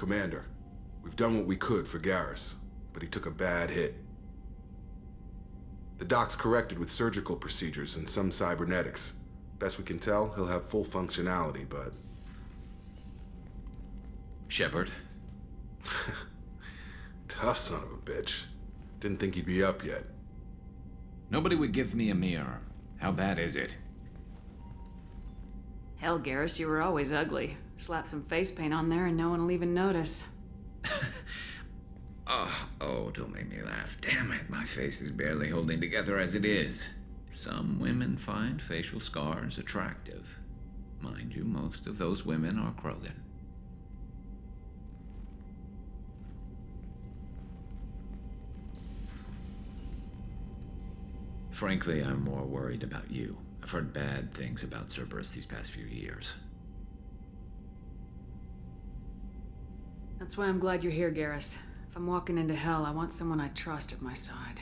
Commander, we've done what we could for Garrus, but he took a bad hit. The doc's corrected with surgical procedures and some cybernetics. Best we can tell, he'll have full functionality, but... Shepard? Tough son of a bitch. Didn't think he'd be up yet. Nobody would give me a mirror. How bad is it? Hell, Garrus, you were always ugly. Slap some face paint on there and no one will even notice. Oh, don't make me laugh. Damn it, my face is barely holding together as it is. Some women find facial scars attractive. Mind you, most of those women are Krogan. Frankly, I'm more worried about you. I've heard bad things about Cerberus these past few years. That's why I'm glad you're here, Garrus. If I'm walking into hell, I want someone I trust at my side.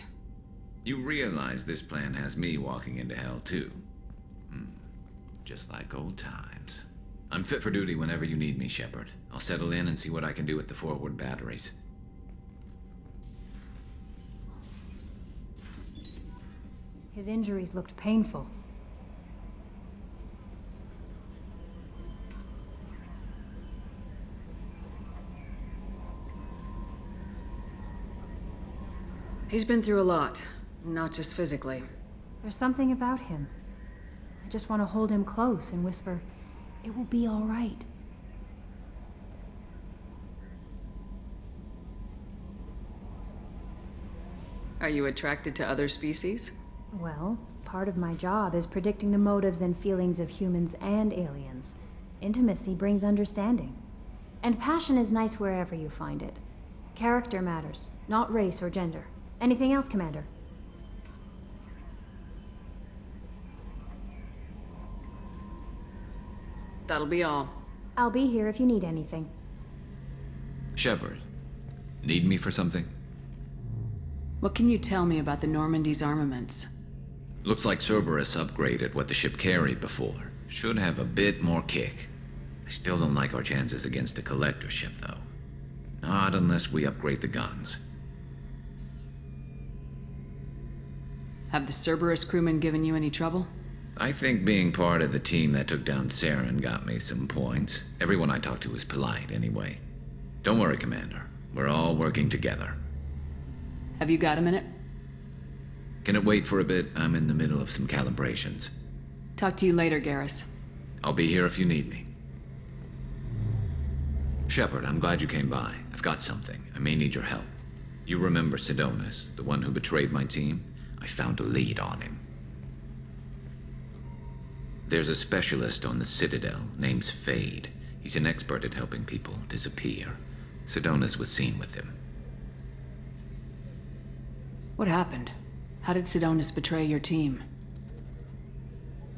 You realize this plan has me walking into hell, too. Just like old times. I'm fit for duty whenever you need me, Shepard. I'll settle in and see what I can do with the forward batteries. His injuries looked painful. He's been through a lot, not just physically. There's something about him. I just want to hold him close and whisper, "It will be all right." Are you attracted to other species? Well, part of my job is predicting the motives and feelings of humans and aliens. Intimacy brings understanding. And passion is nice wherever you find it. Character matters, not race or gender. Anything else, Commander? That'll be all. I'll be here if you need anything. Shepard, need me for something? What can you tell me about the Normandy's armaments? Looks like Cerberus upgraded what the ship carried before. Should have a bit more kick. I still don't like our chances against a collector ship, though. Not unless we upgrade the guns. Have the Cerberus crewmen given you any trouble? I think being part of the team that took down Saren got me some points. Everyone I talked to was polite, anyway. Don't worry, Commander. We're all working together. Have you got a minute? Can it wait for a bit? I'm in the middle of some calibrations. Talk to you later, Garrus. I'll be here if you need me. Shepard, I'm glad you came by. I've got something. I may need your help. You remember Sidonus, the one who betrayed my team? I found a lead on him. There's a specialist on the Citadel, name's Fade. He's an expert at helping people disappear. Sidonus was seen with him. What happened? How did Sidonus betray your team?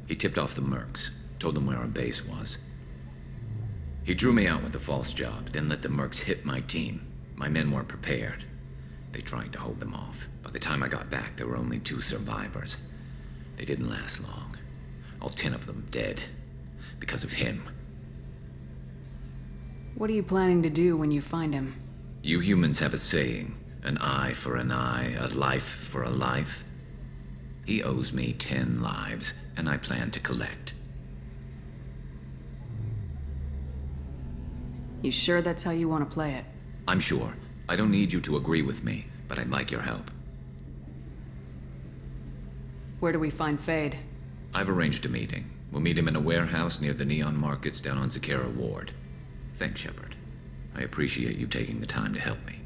He tipped off the mercs, told them where our base was. He drew me out with a false job, then let the mercs hit my team. My men weren't prepared. They tried to hold them off. By the time I got back, there were only 2 survivors. They didn't last long. All 10 of them dead. Because of him. What are you planning to do when you find him? You humans have a saying, an eye for an eye, a life for a life. He owes me 10 lives, and I plan to collect. You sure that's how you want to play it? I'm sure. I don't need you to agree with me, but I'd like your help. Where do we find Fade? I've arranged a meeting. We'll meet him in a warehouse near the Neon Markets down on Zakera Ward. Thanks, Shepard. I appreciate you taking the time to help me.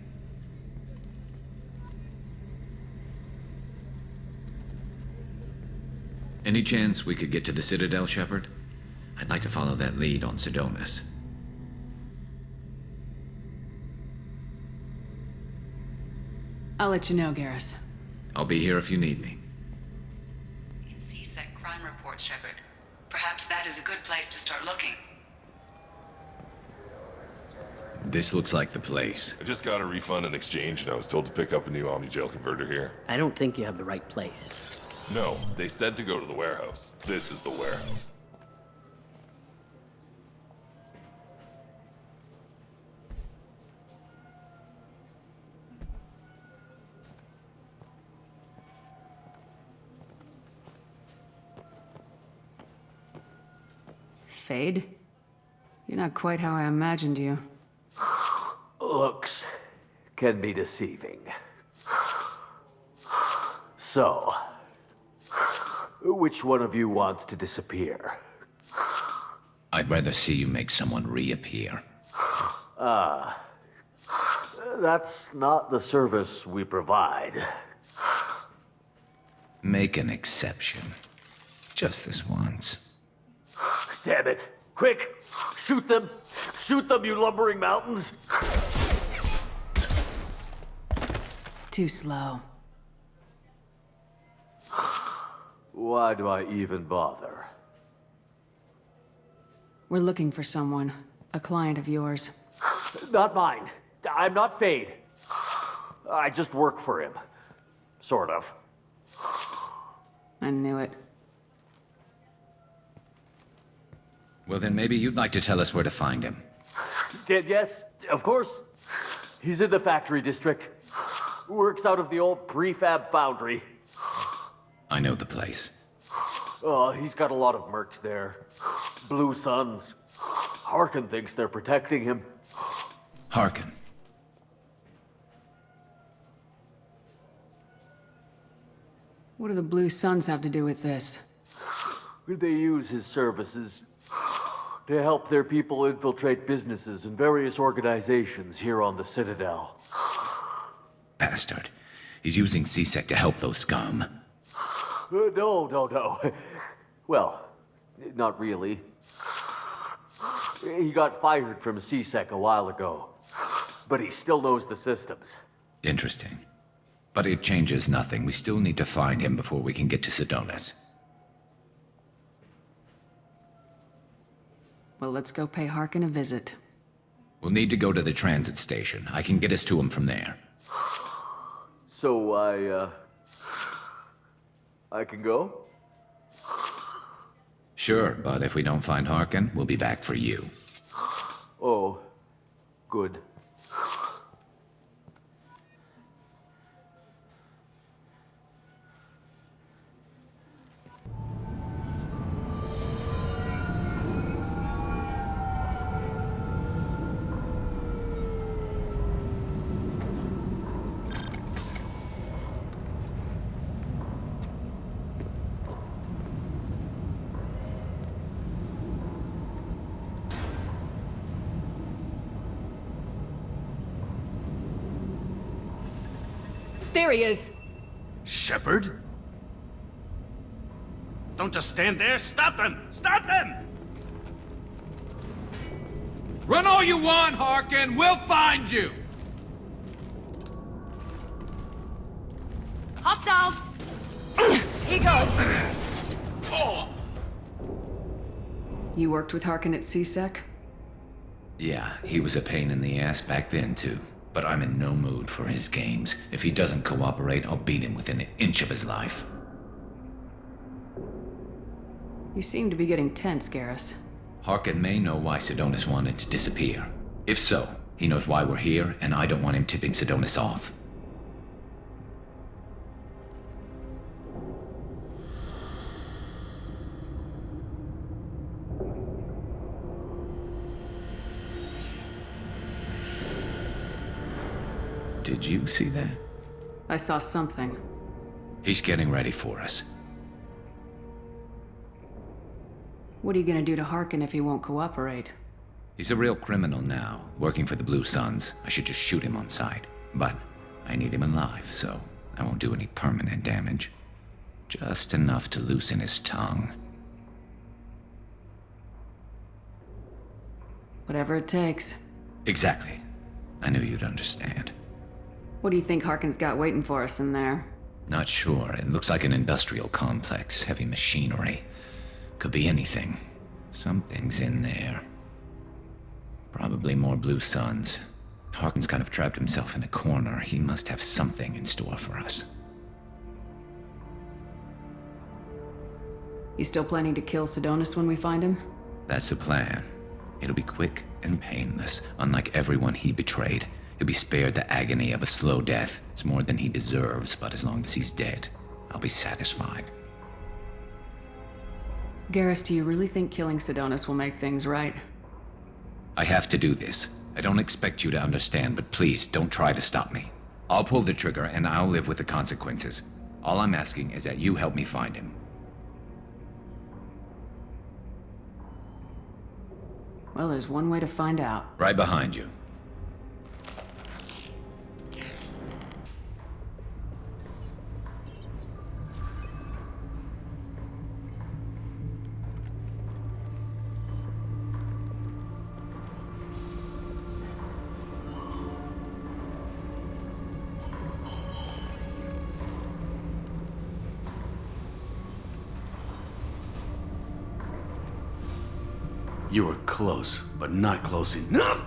Any chance we could get to the Citadel, Shepard? I'd like to follow that lead on Sidonus. I'll let you know, Garrus. I'll be here if you need me. You can see set crime reports, Shepard. Perhaps that is a good place to start looking. This looks like the place. I just got a refund and exchange, and I was told to pick up a new Omni-Jail converter here. I don't think you have the right place. No, they said to go to the warehouse. This is the warehouse. Fade? You're not quite how I imagined you. Looks can be deceiving. So, which one of you wants to disappear? I'd rather see you make someone reappear. That's not the service we provide. Make an exception. Just this once. Damn it. Quick! Shoot them! Shoot them, you lumbering mountains! Too slow. Why do I even bother? We're looking for someone. A client of yours. Not mine. I'm not Fade. I just work for him. Sort of. I knew it. Well, then maybe you'd like to tell us where to find him. Yes, of course. He's in the factory district. Works out of the old prefab foundry. I know the place. Oh, he's got a lot of mercs there. Blue Suns. Harkin thinks they're protecting him. Harkin. What do the Blue Suns have to do with this? They use his services to help their people infiltrate businesses and various organizations here on the Citadel. Bastard. He's using CSEC to help those scum. No. Well, not really. He got fired from CSEC a while ago, but he still knows the systems. Interesting. But it changes nothing. We still need to find him before we can get to Sedonis. Well, let's go pay Harkin a visit. We'll need to go to the transit station. I can get us to him from there. So I can go? Sure, but if we don't find Harkin, we'll be back for you. Oh, good. There he is! Shepard? Don't just stand there. Stop them! Stop them! Run all you want, Harkin. We'll find you. Hostiles! He goes! Oh. You worked with Harkin at CSEC? Yeah, he was a pain in the ass back then, too. But I'm in no mood for his games. If he doesn't cooperate, I'll beat him within an inch of his life. You seem to be getting tense, Garrus. Harkin may know why Sedonis wanted to disappear. If so, he knows why we're here, and I don't want him tipping Sedonis off. Did you see that? I saw something. He's getting ready for us. What are you gonna do to Harkin if he won't cooperate? He's a real criminal now, working for the Blue Suns. I should just shoot him on sight. But I need him alive, so I won't do any permanent damage. Just enough to loosen his tongue. Whatever it takes. Exactly. I knew you'd understand. What do you think Harkin's got waiting for us in there? Not sure. It looks like an industrial complex. Heavy machinery. Could be anything. Something's in there. Probably more Blue Suns. Harkin's kind of trapped himself in a corner. He must have something in store for us. You still planning to kill Sedonis when we find him? That's the plan. It'll be quick and painless, unlike everyone he betrayed. He'll be spared the agony of a slow death. It's more than he deserves, but as long as he's dead, I'll be satisfied. Garrus, do you really think killing Sidonis will make things right? I have to do this. I don't expect you to understand, but please don't try to stop me. I'll pull the trigger and I'll live with the consequences. All I'm asking is that you help me find him. Well, there's one way to find out. Right behind you. You were close, but not close enough.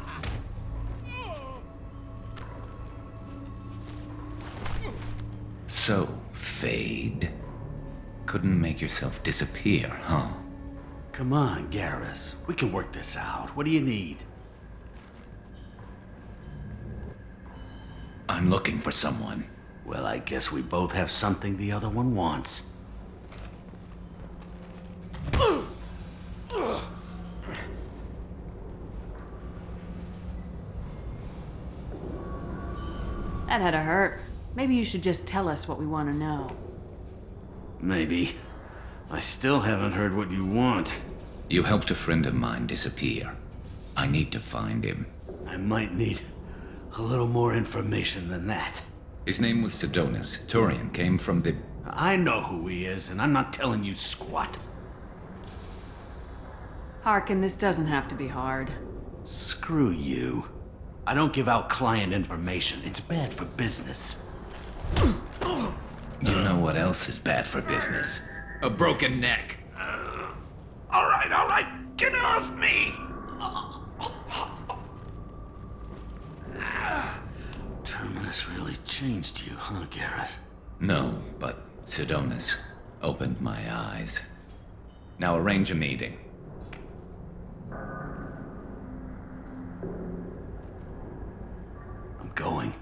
So, Fade. Couldn't make yourself disappear, huh? Come on, Garrus. We can work this out. What do you need? I'm looking for someone. Well, I guess we both have something the other one wants. That had to hurt. Maybe you should just tell us what we want to know. Maybe. I still haven't heard what you want. You helped a friend of mine disappear. I need to find him. I might need a little more information than that. His name was Sidonis. Turian came from the... I know who he is, and I'm not telling you squat. Harkin, this doesn't have to be hard. Screw you. I don't give out client information. It's bad for business. You know what else is bad for business? A broken neck. All right. Get off me! Terminus really changed you, huh, Garrus? No, but Sidonis opened my eyes. Now arrange a meeting. I'm going.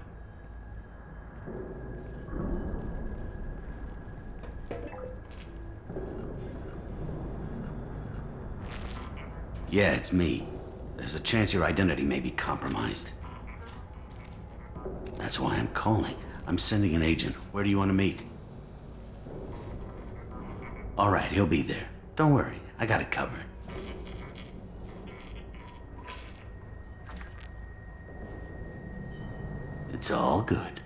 Yeah, it's me. There's a chance your identity may be compromised. That's why I'm calling. I'm sending an agent. Where do you want to meet? All right, he'll be there. Don't worry, I got it covered. It's all good.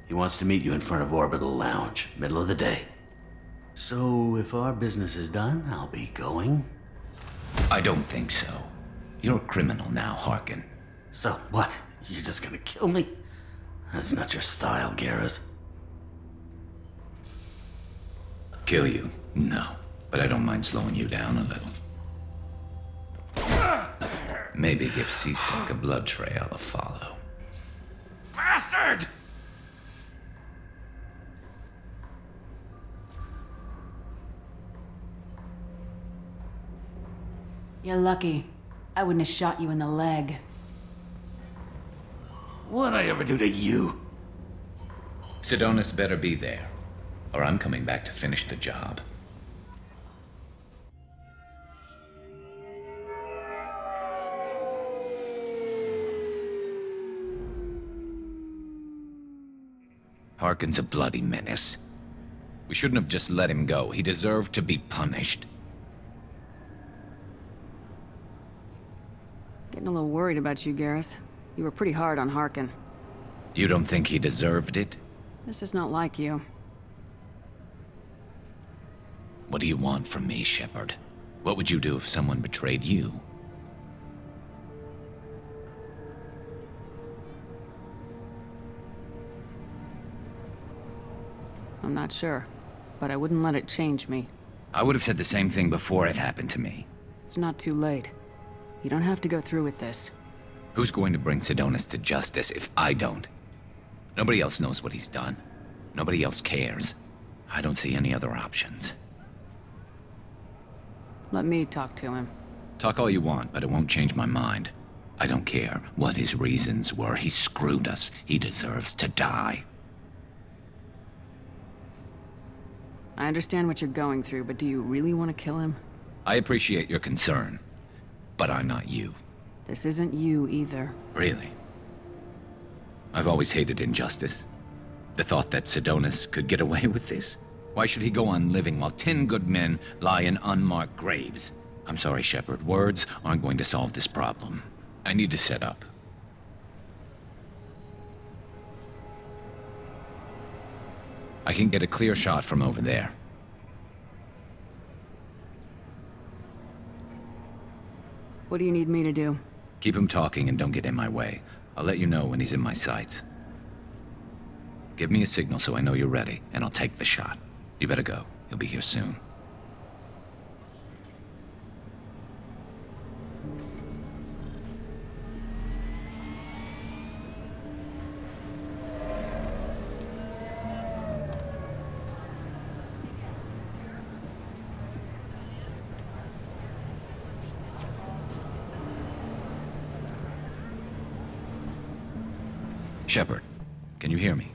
He wants to meet you in front of Orbital Lounge, middle of the day. So, if our business is done, I'll be going. I don't think so. You're a criminal now, Harkin. So, what? You're just gonna kill me? That's not your style, Garrus. Kill you? No. But I don't mind slowing you down a little. Maybe give Seasick a blood trail to follow. Bastard! You're lucky. I wouldn't have shot you in the leg. What'd I ever do to you? Sidonis better be there, or I'm coming back to finish the job. Harkin's a bloody menace. We shouldn't have just let him go. He deserved to be punished. Getting a little worried about you, Garrus. You were pretty hard on Harkin. You don't think he deserved it? This is not like you. What do you want from me, Shepard? What would you do if someone betrayed you? I'm not sure, but I wouldn't let it change me. I would have said the same thing before it happened to me. It's not too late. You don't have to go through with this. Who's going to bring Sidonis to justice if I don't? Nobody else knows what he's done. Nobody else cares. I don't see any other options. Let me talk to him. Talk all you want, but it won't change my mind. I don't care what his reasons were. He screwed us. He deserves to die. I understand what you're going through, but do you really want to kill him? I appreciate your concern, but I'm not you. This isn't you either. Really? I've always hated injustice. The thought that Sidonis could get away with this? Why should he go on living while 10 good men lie in unmarked graves? I'm sorry, Shepard. Words aren't going to solve this problem. I need to set up. I can get a clear shot from over there. What do you need me to do? Keep him talking and don't get in my way. I'll let you know when he's in my sights. Give me a signal so I know you're ready, and I'll take the shot. You better go. He'll be here soon. Shepard, can you hear me?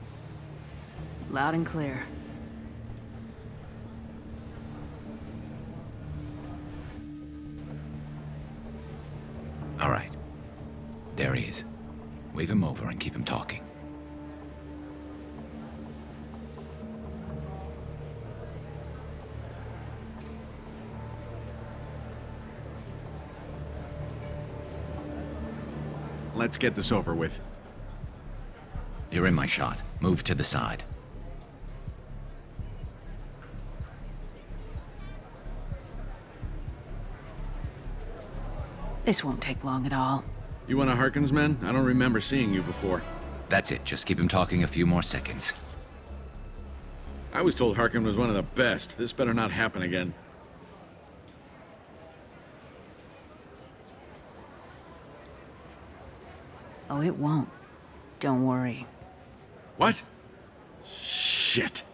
Loud and clear. All right. There he is. Wave him over and keep him talking. Let's get this over with. You're in my shot. Move to the side. This won't take long at all. You one of Harkin's men? I don't remember seeing you before. That's it. Just keep him talking a few more seconds. I was told Harkin was one of the best. This better not happen again. Oh, it won't. Don't worry. What? Shit.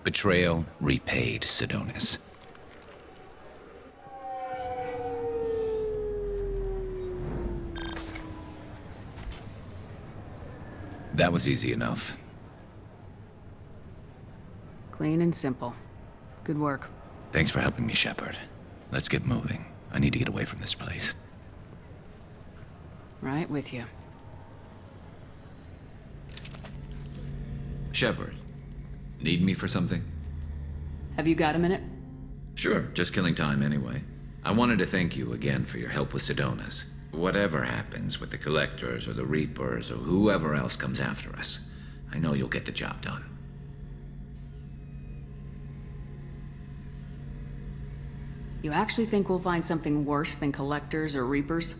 Betrayal repaid, Sidonis. That was easy enough. Clean and simple. Good work. Thanks for helping me, Shepard. Let's get moving. I need to get away from this place. Right with you. Shepard, need me for something? Have you got a minute? Sure, just killing time anyway. I wanted to thank you again for your help with Sidonis. Whatever happens with the Collectors or the Reapers or whoever else comes after us, I know you'll get the job done. You actually think we'll find something worse than Collectors or Reapers?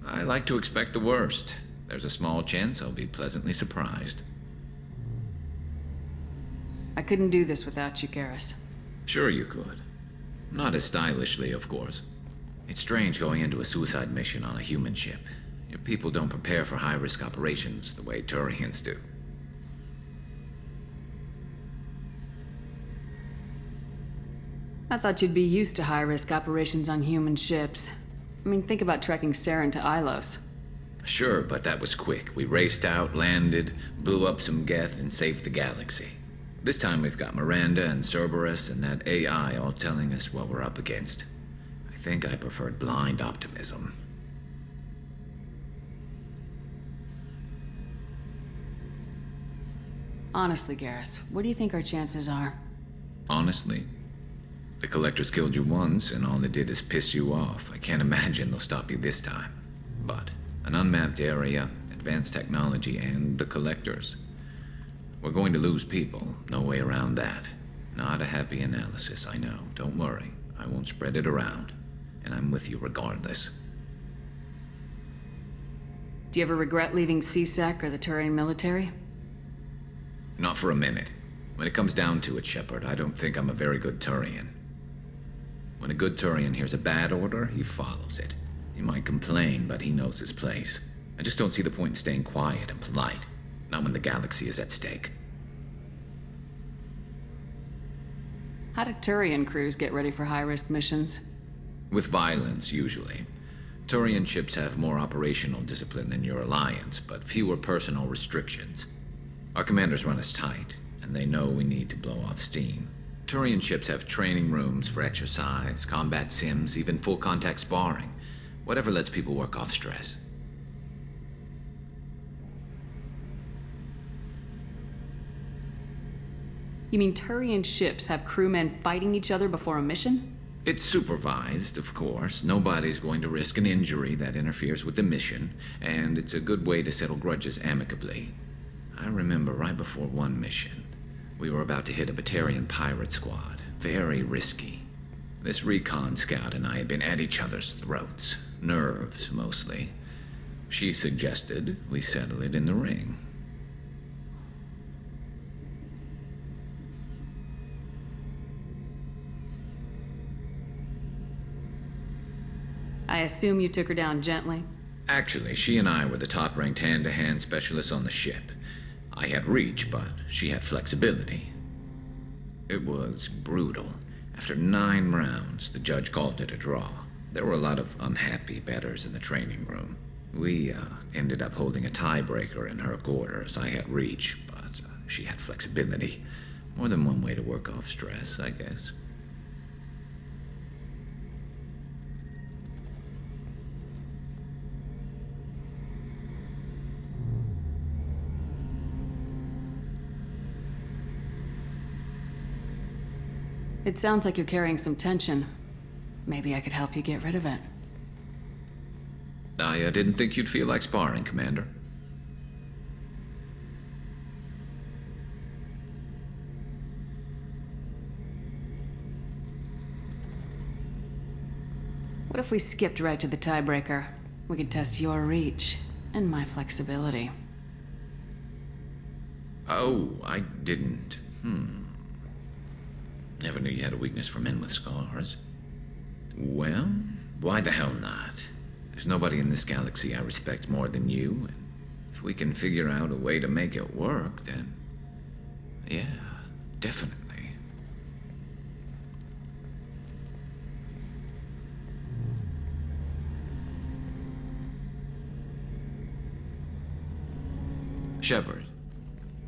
I like to expect the worst. There's a small chance I'll be pleasantly surprised. I couldn't do this without you, Garrus. Sure you could. Not as stylishly, of course. It's strange going into a suicide mission on a human ship. Your people don't prepare for high-risk operations the way Turians do. I thought you'd be used to high-risk operations on human ships. I mean, think about trekking Saren to Ilos. Sure, but that was quick. We raced out, landed, blew up some Geth, and saved the galaxy. This time we've got Miranda and Cerberus and that AI all telling us what we're up against. I think I preferred blind optimism. Honestly, Garrus, what do you think our chances are? Honestly, the Collectors killed you once, and all they did is piss you off. I can't imagine they'll stop you this time. But an unmapped area, advanced technology, and the Collectors. We're going to lose people. No way around that. Not a happy analysis, I know. Don't worry. I won't spread it around. And I'm with you regardless. Do you ever regret leaving CSEC or the Turian military? Not for a minute. When it comes down to it, Shepard, I don't think I'm a very good Turian. When a good Turian hears a bad order, he follows it. He might complain, but he knows his place. I just don't see the point in staying quiet and polite. Not when the galaxy is at stake. How do Turian crews get ready for high-risk missions? With violence, usually. Turian ships have more operational discipline than your alliance, but fewer personal restrictions. Our commanders run us tight, and they know we need to blow off steam. Turian ships have training rooms for exercise, combat sims, even full-contact sparring. Whatever lets people work off stress. You mean Turian ships have crewmen fighting each other before a mission? It's supervised, of course. Nobody's going to risk an injury that interferes with the mission, and it's a good way to settle grudges amicably. I remember right before one mission, we were about to hit a Batarian pirate squad. Very risky. This recon scout and I had been at each other's throats. Nerves, mostly. She suggested we settle it in the ring. I assume you took her down gently? Actually, she and I were the top-ranked hand-to-hand specialists on the ship. I had reach, but she had flexibility. It was brutal. After 9 rounds, the judge called it a draw. There were a lot of unhappy bettors in the training room. We ended up holding a tiebreaker in her quarters. I had reach, but she had flexibility. More than one way to work off stress, I guess. It sounds like you're carrying some tension. Maybe I could help you get rid of it. I didn't think you'd feel like sparring, Commander. What if we skipped right to the tiebreaker? We could test your reach and my flexibility. Oh, I didn't. Never knew you had a weakness for men with scars. Well, why the hell not? There's nobody in this galaxy I respect more than you, and if we can figure out a way to make it work, then yeah, definitely. Shepard,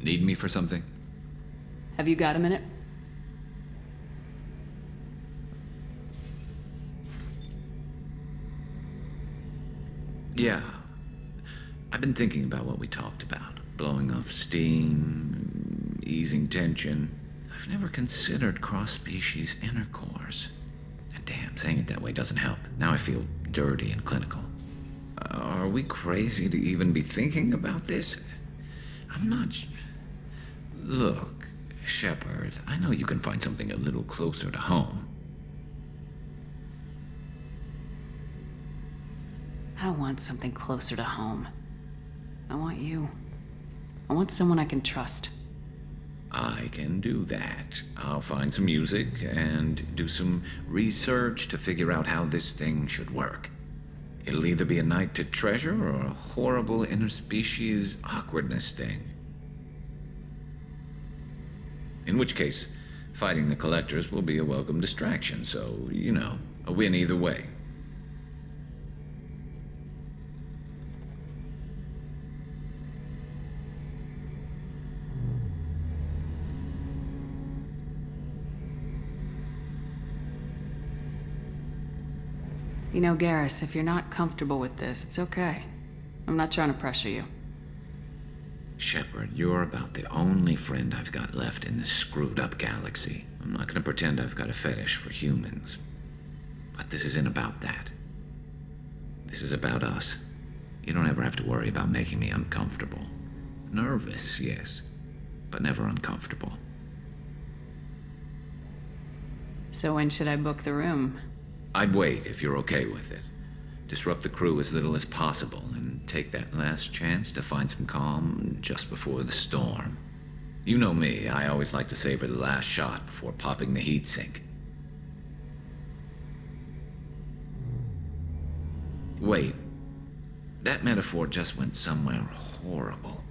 need me for something? Have you got a minute? Yeah. I've been thinking about what we talked about. Blowing off steam, easing tension. I've never considered cross-species intercourse. And damn, saying it that way doesn't help. Now I feel dirty and clinical. Are we crazy to even be thinking about this? I'm not... Look, Shepard, I know you can find something a little closer to home. I don't want something closer to home. I want you. I want someone I can trust. I can do that. I'll find some music and do some research to figure out how this thing should work. It'll either be a night to treasure or a horrible interspecies awkwardness thing. In which case, fighting the collectors will be a welcome distraction, so, you know, a win either way. You know, Garrus, if you're not comfortable with this, it's okay. I'm not trying to pressure you. Shepard, you're about the only friend I've got left in this screwed-up galaxy. I'm not gonna pretend I've got a fetish for humans. But this isn't about that. This is about us. You don't ever have to worry about making me uncomfortable. Nervous, yes, but never uncomfortable. So when should I book the room? I'd wait if you're okay with it. Disrupt the crew as little as possible and take that last chance to find some calm just before the storm. You know me, I always like to savor the last shot before popping the heatsink. Wait, that metaphor just went somewhere horrible.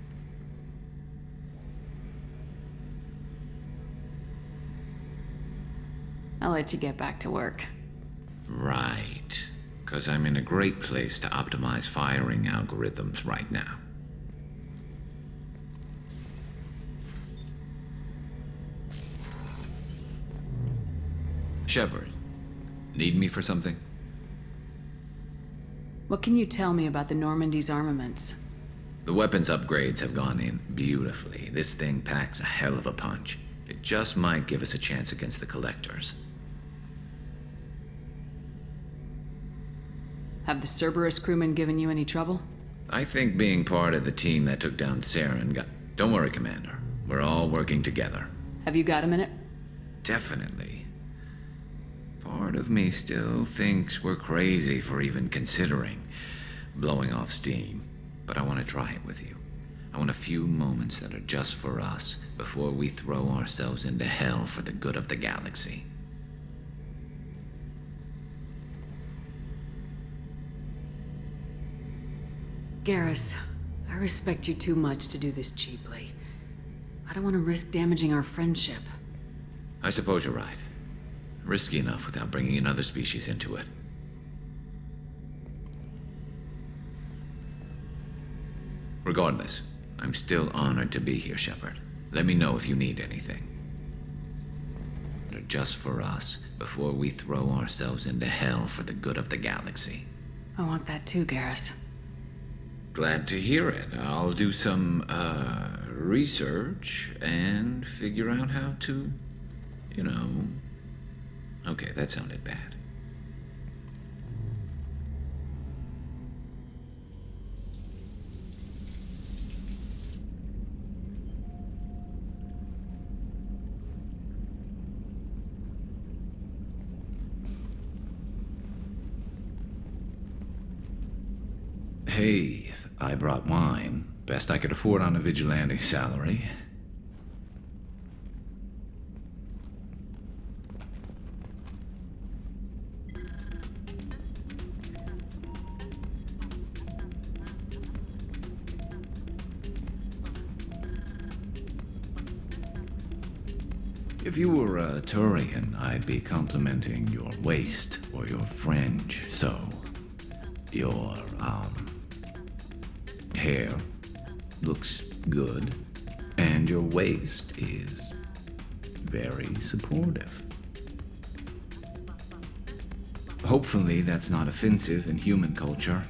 I'll let you get back to work. Right, because I'm in a great place to optimize firing algorithms right now. Shepard, need me for something? What can you tell me about the Normandy's armaments? The weapons upgrades have gone in beautifully. This thing packs a hell of a punch. It just might give us a chance against the Collectors. Have the Cerberus crewmen given you any trouble? I think being part of the team that took down Saren got... Don't worry, Commander. We're all working together. Have you got a minute? Definitely. Part of me still thinks we're crazy for even considering blowing off steam. But I want to try it with you. I want a few moments that are just for us before we throw ourselves into hell for the good of the galaxy. Garrus, I respect you too much to do this cheaply. I don't want to risk damaging our friendship. I suppose you're right. Risky enough without bringing another species into it. Regardless, I'm still honored to be here, Shepard. Let me know if you need anything. They're just for us, before we throw ourselves into hell for the good of the galaxy. I want that too, Garrus. Glad to hear it. I'll do some, research and figure out how to, you know... Okay, that sounded bad. Hey, I brought wine. Best I could afford on a vigilante salary. If you were a Turian, I'd be complimenting your waist or your fringe, so... Your, hair looks good, and your waist is very supportive. Hopefully that's not offensive in human culture.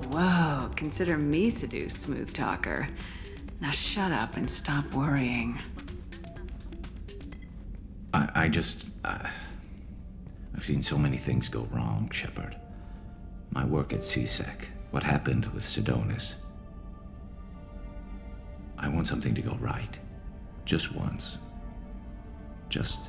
Whoa, consider me seduced, smooth talker. Now shut up and stop worrying. I've seen so many things go wrong, Shepard. My work at CSEC, what happened with Sidonis. I want something to go right. Just once. Just